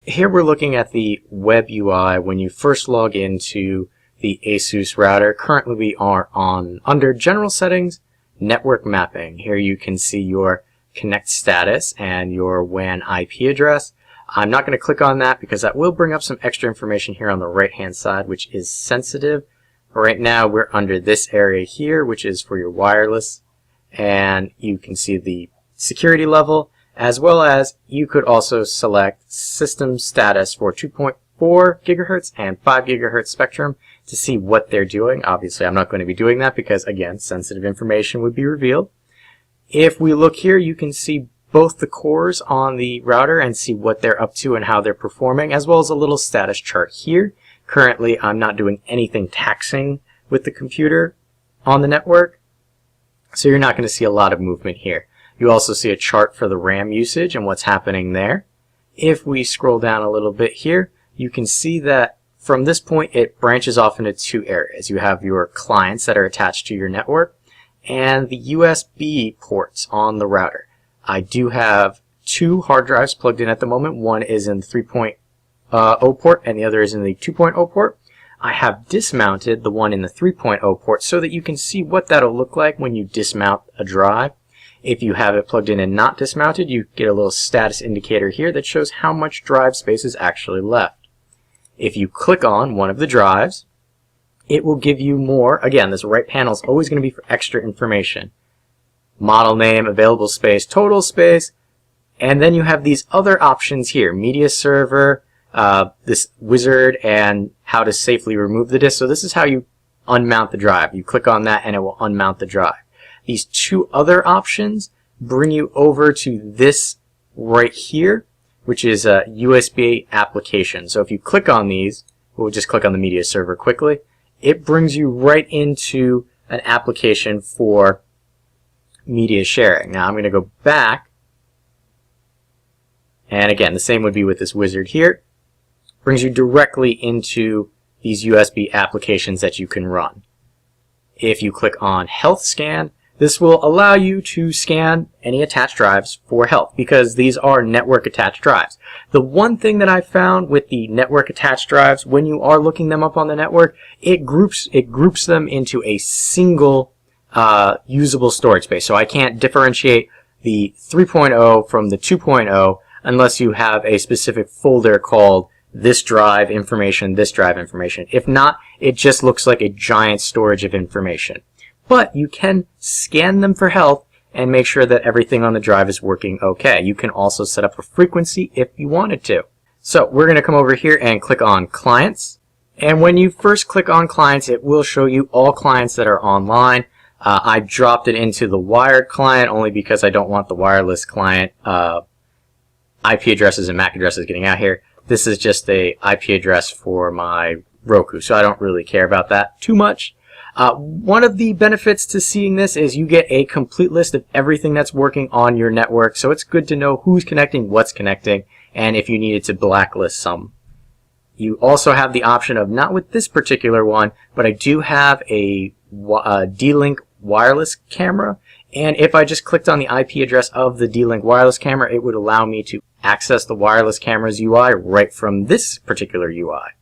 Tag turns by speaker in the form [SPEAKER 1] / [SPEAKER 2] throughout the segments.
[SPEAKER 1] Here we're looking at the web UI when you first log into the Asus router. Currently we are under General Settings, Network Mapping. Here you can see your connect status and your WAN IP address. I'm not going to click on that because that will bring up some extra information here on the right hand side, which is sensitive. Right now we're under this area here, which is for your wireless, and you can see the security level, as well as you could also select system status for 2.4 gigahertz and 5 gigahertz spectrum to see what they're doing. Obviously I'm not going to be doing that because, again, sensitive information would be revealed. If we look here, you can see both the cores on the router and see what they're up to and how they're performing, as well as a little status chart here. Currently I'm not doing anything taxing with the computer on the network, so you're not going to see a lot of movement here. You also see a chart for the RAM usage and what's happening there. If we scroll down a little bit here, you can see that from this point it branches off into two areas. You have your clients that are attached to your network and the USB ports on the router. I do have two hard drives plugged in at the moment. One is in the 3.0 port and the other is in the 2.0 port. I have dismounted the one in the 3.0 port so that you can see what that'll look like when you dismount a drive. If you have it plugged in and not dismounted, you get a little status indicator here that shows how much drive space is actually left. If you click on one of the drives, it will give you more. Again, this right panel is always going to be for extra information. Model name, available space, total space, and then you have these other options here, media server, this wizard, and how to safely remove the disk. So this is how you unmount the drive. You click on that and it will unmount the drive. These two other options bring you over to this right here, which is a USB application. So if you click on these, we'll just click on the media server quickly, it brings you right into an application for media sharing. Now I'm going to go back, and again the same would be with this wizard here. Brings you directly into these USB applications that you can run. If you click on Health Scan, this will allow you to scan any attached drives for health, because these are network attached drives. The one thing that I found with the network attached drives, when you are looking them up on the network, it groups them into a single usable storage space. So I can't differentiate the 3.0 from the 2.0 unless you have a specific folder called this drive information, this drive information. If not, it just looks like a giant storage of information. But you can scan them for health and make sure that everything on the drive is working okay. You can also set up a frequency if you wanted to. So we're going to come over here and click on Clients. And when you first click on Clients, it will show you all clients that are online. I dropped it into the wired client only because I don't want the wireless client IP addresses and MAC addresses getting out here. This is just a IP address for my Roku, so I don't really care about that too much. One of the benefits to seeing this is you get a complete list of everything that's working on your network, so it's good to know who's connecting, what's connecting, and if you needed to blacklist some. You also have the option of, not with this particular one, but I do have a D-Link wireless camera, and if I just clicked on the IP address of the D-Link wireless camera, it would allow me to access the wireless camera's UI right from this particular UI.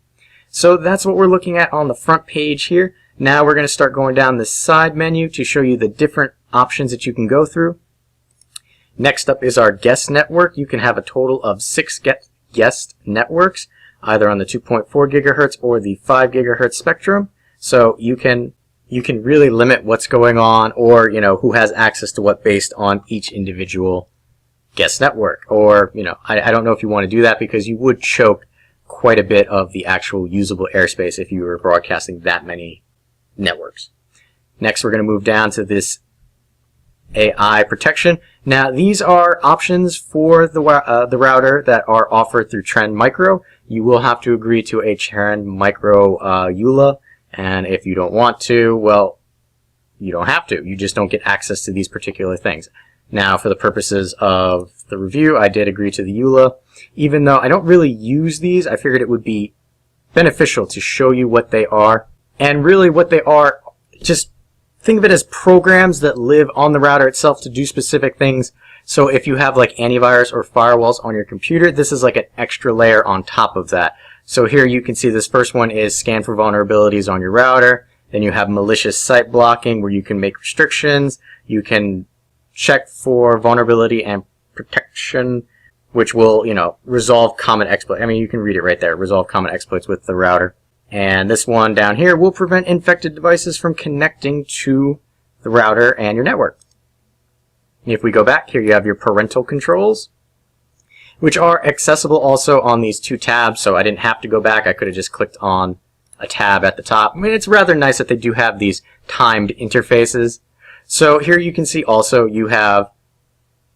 [SPEAKER 1] So that's what we're looking at on the front page here. Now we're going to start going down the side menu to show you the different options that you can go through. Next up is our guest network. You can have a total of 6 guest networks, either on the 2.4 gigahertz or the 5 gigahertz spectrum. So you can really limit what's going on, or who has access to what based on each individual guest network. Or I don't know if you want to do that, because you would choke quite a bit of the actual usable airspace if you were broadcasting that many networks. Next, we're going to move down to this AI protection. Now, these are options for the router that are offered through Trend Micro. You will have to agree to a Trend Micro EULA, and if you don't want to, well, you don't have to. You just don't get access to these particular things. Now, for the purposes of the review, I did agree to the EULA. Even though I don't really use these, I figured it would be beneficial to show you what they are. And really what they are, just think of it as programs that live on the router itself to do specific things. So if you have like antivirus or firewalls on your computer, this is like an extra layer on top of that. So here you can see this first one is scan for vulnerabilities on your router. Then you have malicious site blocking, where you can make restrictions. You can check for vulnerability and protection, which will, resolve common exploits. I mean, you can read it right there. Resolve common exploits with the router. And this one down here will prevent infected devices from connecting to the router and your network. If we go back here, you have your parental controls, which are accessible also on these two tabs. So I didn't have to go back. I could have just clicked on a tab at the top. I mean, it's rather nice that they do have these timed interfaces. So here you can see also you have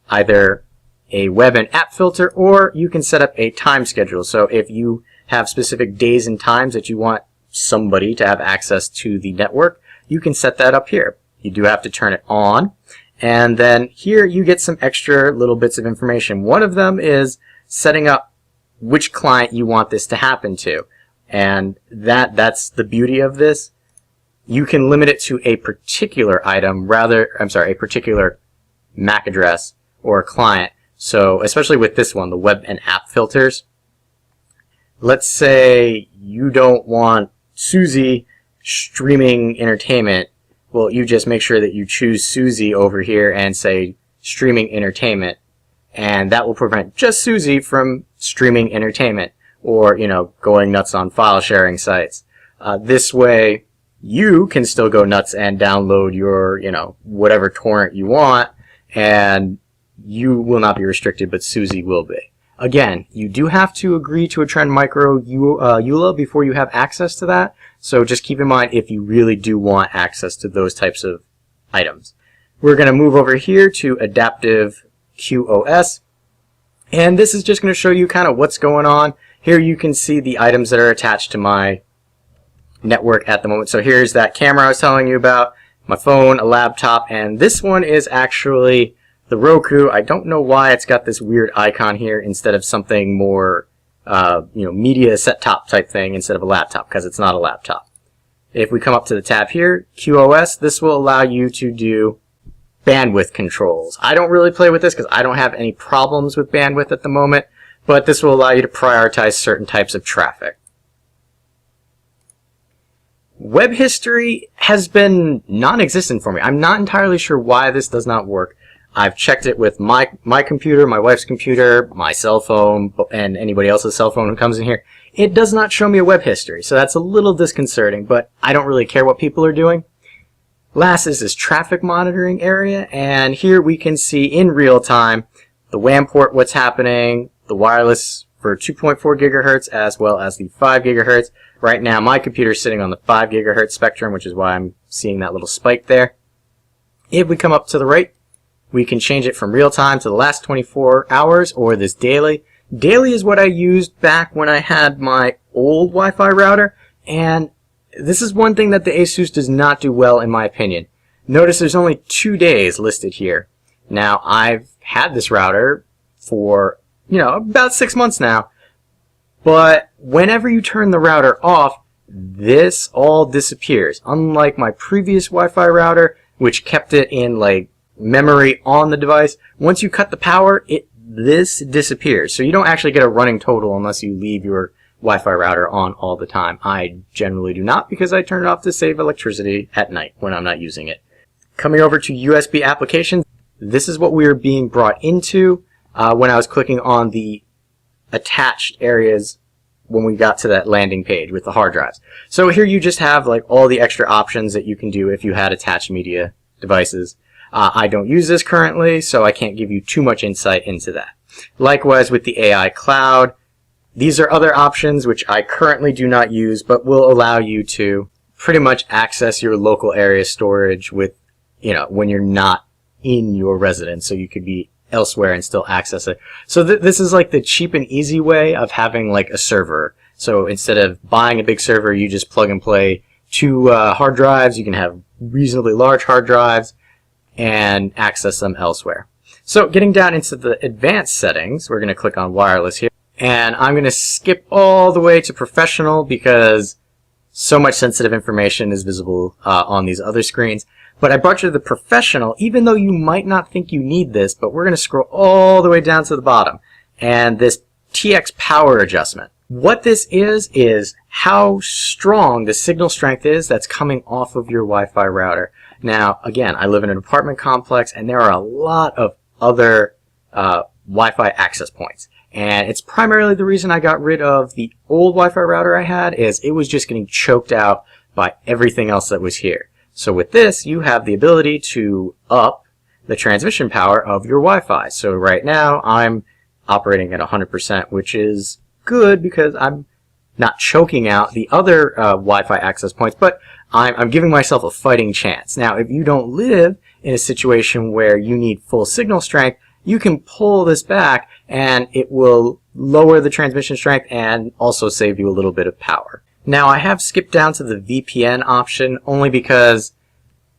[SPEAKER 1] either a web and app filter, or you can set up a time schedule. So if you have specific days and times that you want somebody to have access to the network, you can set that up here. You do have to turn it on. And then here you get some extra little bits of information. One of them is setting up which client you want this to happen to. And that's the beauty of this. You can limit it to a particular item, a particular MAC address or a client. So especially with this one, the web and app filters. Let's say you don't want Suzy streaming entertainment. Well, you just make sure that you choose Suzy over here and say streaming entertainment. And that will prevent just Suzy from streaming entertainment or, going nuts on file sharing sites. This way, you can still go nuts and download your, whatever torrent you want, and you will not be restricted, but Suzy will be. Again, you do have to agree to a Trend Micro EULA before you have access to that. So just keep in mind if you really do want access to those types of items. We're going to move over here to Adaptive QoS. And this is just going to show you kind of what's going on. Here you can see the items that are attached to my network at the moment. So here's that camera I was telling you about, my phone, a laptop, and this one is actually the Roku. I don't know why it's got this weird icon here instead of something more, media set-top type thing instead of a laptop, because it's not a laptop. If we come up to the tab here, QoS, this will allow you to do bandwidth controls. I don't really play with this because I don't have any problems with bandwidth at the moment, but this will allow you to prioritize certain types of traffic. Web history has been non-existent for me. I'm not entirely sure why this does not work. I've checked it with my computer, my wife's computer, my cell phone, and anybody else's cell phone who comes in here. It does not show me a web history, so that's a little disconcerting, but I don't really care what people are doing. Last is this traffic monitoring area, and here we can see in real time the WAN port, what's happening, the wireless for 2.4 gigahertz as well as the 5 gigahertz. Right now my computer is sitting on the 5 gigahertz spectrum, which is why I'm seeing that little spike there. If we come up to the right, we can change it from real time to the last 24 hours or this daily. Daily is what I used back when I had my old Wi-Fi router, and this is one thing that the Asus does not do well in my opinion. Notice there's only 2 days listed here. Now I've had this router for, about 6 months now, but whenever you turn the router off, this all disappears. Unlike my previous Wi-Fi router, which kept it in memory on the device, once you cut the power, this disappears. So you don't actually get a running total unless you leave your Wi-Fi router on all the time. I generally do not, because I turn it off to save electricity at night when I'm not using it. Coming over to USB applications, this is what we are being brought into when I was clicking on the attached areas when we got to that landing page with the hard drives. So here you just have all the extra options that you can do if you had attached media devices. I don't use this currently, so I can't give you too much insight into that. Likewise with the AI Cloud, these are other options which I currently do not use, but will allow you to pretty much access your local area storage with, when you're not in your residence, so you could be elsewhere and still access it. So this is the cheap and easy way of having a server. So instead of buying a big server, you just plug and play 2 hard drives. You can have reasonably large hard drives and access them elsewhere. So getting down into the advanced settings, we're going to click on wireless here, and I'm going to skip all the way to professional because so much sensitive information is visible on these other screens. But I brought you to the professional, even though you might not think you need this, but we're going to scroll all the way down to the bottom. And this TX power adjustment. What this is how strong the signal strength is that's coming off of your Wi-Fi router. Now, again, I live in an apartment complex, and there are a lot of other Wi-Fi access points. And it's primarily the reason I got rid of the old Wi-Fi router I had, is it was just getting choked out by everything else that was here. So with this, you have the ability to up the transmission power of your Wi-Fi. So right now, I'm operating at 100%, which is good because I'm not choking out the other Wi-Fi access points, but I'm giving myself a fighting chance. Now, if you don't live in a situation where you need full signal strength, you can pull this back and it will lower the transmission strength and also save you a little bit of power. Now, I have skipped down to the VPN option only because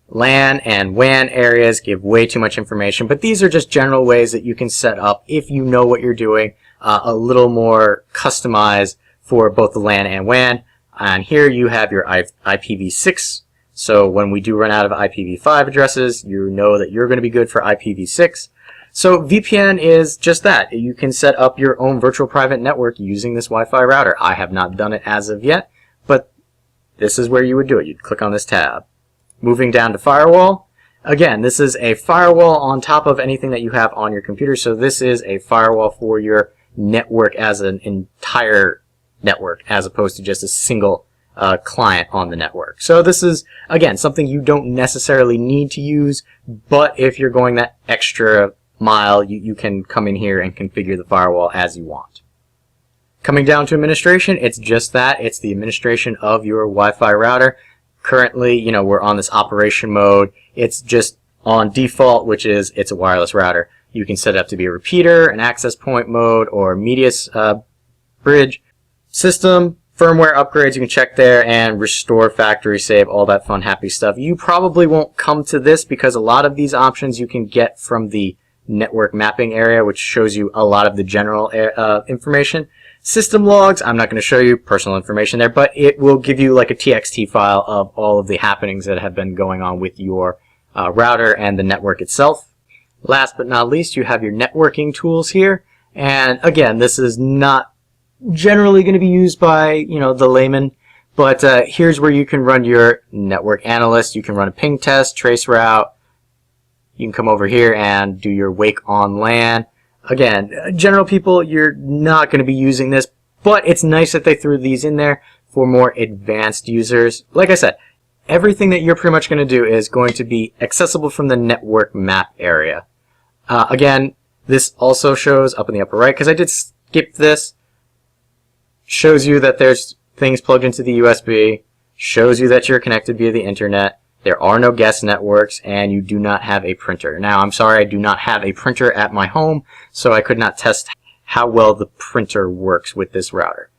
[SPEAKER 1] LAN and WAN areas give way too much information, but these are just general ways that you can set up, if you know what you're doing, a little more customized for both the LAN and WAN. And here you have your IPv6, so when we do run out of IPv5 addresses, you know that you're going to be good for IPv6. So VPN is just that. You can set up your own virtual private network using this Wi-Fi router. I have not done it as of yet, but this is where you would do it. You'd click on this tab. Moving down to Firewall. Again, this is a firewall on top of anything that you have on your computer. So this is a firewall for your network as an entire network, as opposed to just a single client on the network. So this is, again, something you don't necessarily need to use, but if you're going that extra mile, you can come in here and configure the firewall as you want. Coming down to administration, it's just that. It's the administration of your Wi-Fi router. Currently, we're on this operation mode. It's just on default, which is it's a wireless router. You can set it up to be a repeater, an access point mode, or media bridge. System, firmware upgrades, you can check there, and restore, factory save, all that fun, happy stuff. You probably won't come to this because a lot of these options you can get from the network mapping area, which shows you a lot of the general information. System logs, I'm not going to show you personal information there, but it will give you like a TXT file of all of the happenings that have been going on with your router and the network itself. Last but not least, you have your networking tools here. And again, this is not generally going to be used by, the layman, but here's where you can run your network analyst. You can run a ping test, trace route. You can come over here and do your wake on LAN. Again, general people, you're not going to be using this, but it's nice that they threw these in there for more advanced users. Like I said, everything that you're pretty much going to do is going to be accessible from the network map area. Again, this also shows up in the upper right, because I did skip this, shows you that there's things plugged into the USB, shows you that you're connected via the internet. There are no guest networks, and you do not have a printer. Now, I'm sorry, I do not have a printer at my home, so I could not test how well the printer works with this router.